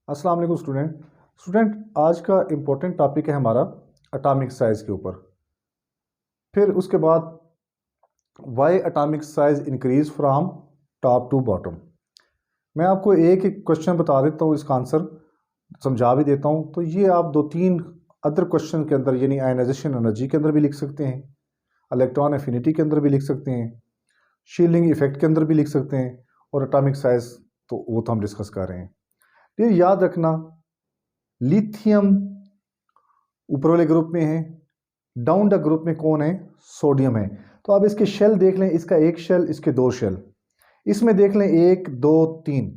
अस्सलाम वालेकुम स्टूडेंट आज का इम्पोर्टेंट टॉपिक है हमारा एटॉमिक साइज़ के ऊपर। फिर उसके बाद why atomic size increase from top to bottom. मैं आपको एक एक क्वेश्चन बता देता हूँ, इसका आंसर समझा भी देता हूँ। तो ये आप दो तीन अदर क्वेश्चन के अंदर यानी आयनाइजेशन एनर्जी के अंदर भी लिख सकते हैं, इलेक्ट्रॉन एफिनिटी के अंदर भी लिख सकते हैं, शील्डिंग इफेक्ट के अंदर भी लिख सकते हैं, और एटॉमिक साइज़ तो वो तो हम डिस्कस कर रहे हैं। फिर याद रखना लिथियम ऊपर वाले ग्रुप में है, डाउन द ग्रुप में कौन है? सोडियम है। तो आप इसके शेल देख लें, इसका एक शेल, इसके दो शेल, इसमें देख लें 1 2 3।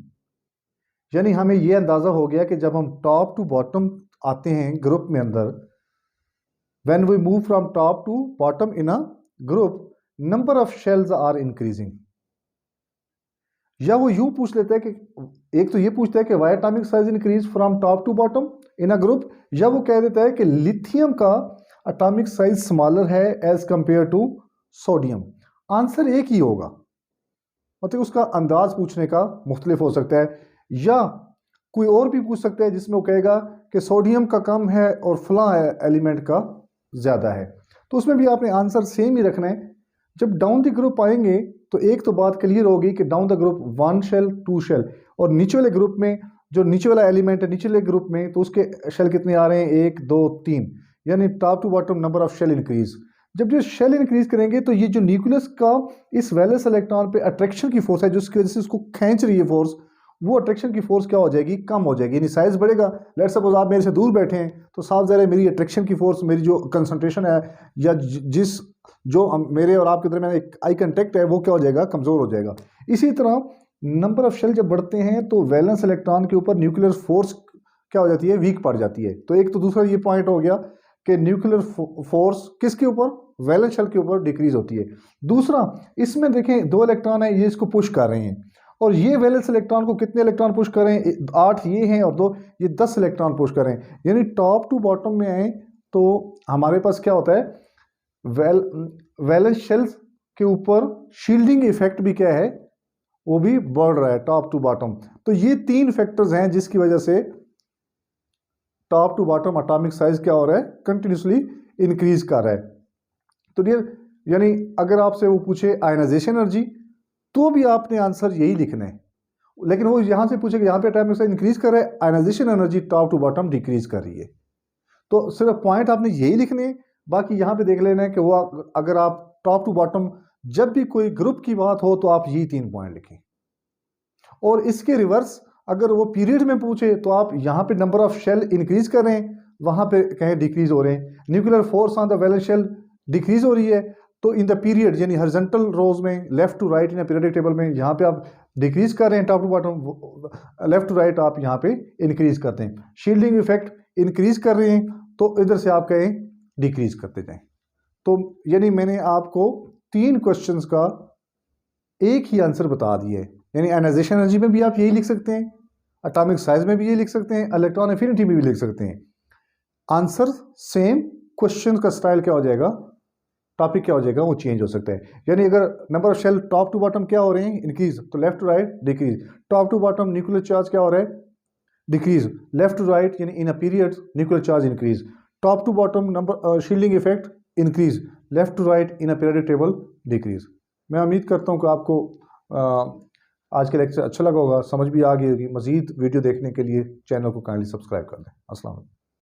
यानी हमें यह अंदाज़ा हो गया कि जब हम टॉप टू बॉटम आते हैं ग्रुप में अंदर, when we move from top to bottom in a group, number of shells are increasing. या वो यूं पूछ लेता है कि एक तो ये पूछता है कि why atomic size increase from top to bottom in a group, या वो कह देता है कि लिथियम का एटॉमिक साइज स्मॉलर है as compare to sodium. Answer एक ही होगा, मतलब उसका अंदाज पूछने का मुख्तलिफ हो सकता है, या कोई और भी पूछ सकता है जिसमें वो कहेगा कि सोडियम का कम है और फलां एलिमेंट का ज़्यादा है। तो उसमें भी आपने आंसर सेम ही रखना है। जब डाउन द ग्रुप आएंगे तो एक तो बात क्लियर होगी कि down the group 1 shell 2 shell, और नीचे वाले ग्रुप में जो नीचे वाला एलिमेंट है नीचे वाले ग्रुप में, तो उसके शेल कितने आ रहे हैं? 1 2 3, यानी top to bottom number of shell increase. जब ये शेल इंक्रीज करेंगे तो ये जो न्यूक्लियस का इस वैलेंस इलेक्ट्रॉन पे अट्रैक्शन की फोर्स है, जिसकी वजह से उसको खींच रही है फोर्स, वो अट्रैक्शन की फोर्स क्या हो जाएगी? कम हो जाएगी, यानी साइज बढ़ेगा। लेट्स सपोज आप मेरे से दूर बैठे हैं तो साफ ज़ाहिर है मेरी अट्रैक्शन की फोर्स, मेरी जो कंसंट्रेशन है या जिस जो मेरे और आपके दरमियान एक आई कांटेक्ट है, वो क्या हो जाएगा? कमज़ोर हो जाएगा। इसी तरह नंबर ऑफ शेल जब बढ़ते हैं तो वैलेंस इलेक्ट्रॉन के ऊपर न्यूक्लियर फोर्स क्या हो जाती है? वीक पड़ जाती है। तो एक तो दूसरा ये पॉइंट हो गया कि न्यूक्लियर फोर्स किसके ऊपर? वैलेंस शेल के ऊपर डिक्रीज होती है। दूसरा, इसमें देखें 2 इलेक्ट्रॉन है, ये इसको पुश कर रहे हैं, और ये वैलेंस इलेक्ट्रॉन को कितने इलेक्ट्रॉन पुश कर रहे हैं? 8 ये हैं और 2 ये 10 इलेक्ट्रॉन पुश कर रहे हैं। यानी टॉप टू बॉटम में आए तो हमारे पास क्या होता है? वैलेंस शेल्स के ऊपर शील्डिंग इफेक्ट भी क्या है? वो भी बढ़ रहा है टॉप टू बॉटम। तो ये 3 फैक्टर्स हैं जिसकी वजह से top to bottom atomic size क्या हो रहा है? कंटिन्यूसली इंक्रीज कर रहा है। तो यानी अगर आपसे वो पूछे आयनाइजेशन एनर्जी तो भी आपने आंसर यही लिखना है, लेकिन वो यहां से पूछे कि यहां पे एटॉमिक साइज इंक्रीज कर रहा है, ionisation energy top to bottom decrease कर रही है। तो सिर्फ पॉइंट आपने यही लिखने हैं। बाकी यहां पे देख लेना है कि वो अगर आप टॉप टू बॉटम जब भी कोई ग्रुप की बात हो तो आप यही 3 पॉइंट लिखें, और इसके रिवर्स अगर वो पीरियड में पूछे तो आप यहां पे नंबर ऑफ शेल इंक्रीज कर रहे हैं, वहां पे कहें डिक्रीज हो रहे हैं। Nuclear force on the valence shell decrease हो रही है, तो इन द पीरियड यानी हॉरिजॉन्टल रोज में left to right in periodic table में यहाँ पे आप डिक्रीज कर रहे हैं top to bottom, left to right आप यहाँ पे इंक्रीज करते हैं। शील्डिंग इफेक्ट इंक्रीज कर रहे हैं तो इधर से आप कहें डिक्रीज करते जाएं। तो यानी मैंने आपको 3 क्वेश्चंस का एक ही आंसर बता दिया है। यानी आयनाइजेशन एनर्जी में भी आप यही लिख सकते हैं, एटॉमिक साइज में भी यही लिख सकते हैं, इलेक्ट्रॉन एफिनिटी में भी लिख सकते हैं। आंसर सेम, क्वेश्चन का स्टाइल क्या हो जाएगा, टॉपिक क्या हो जाएगा, वो चेंज हो सकता है। यानी अगर number of shell top to bottom क्या हो रहे हैं? इंक्रीज, तो left to right decrease. Top to bottom nuclear charge क्या हो रहा है? डिक्रीज, लेफ्ट टू राइट यानी in a period nuclear charge increase. Top to bottom number shielding effect increase, left to right in a periodic table decrease. मैं उम्मीद करता हूँ कि आपको आज का लेक्चर अच्छा लगा होगा, समझ भी आ गई होगी। मज़ीद वीडियो देखने के लिए चैनल को काइंडली सब्सक्राइब कर दें। अस्सलाम वालेकुम।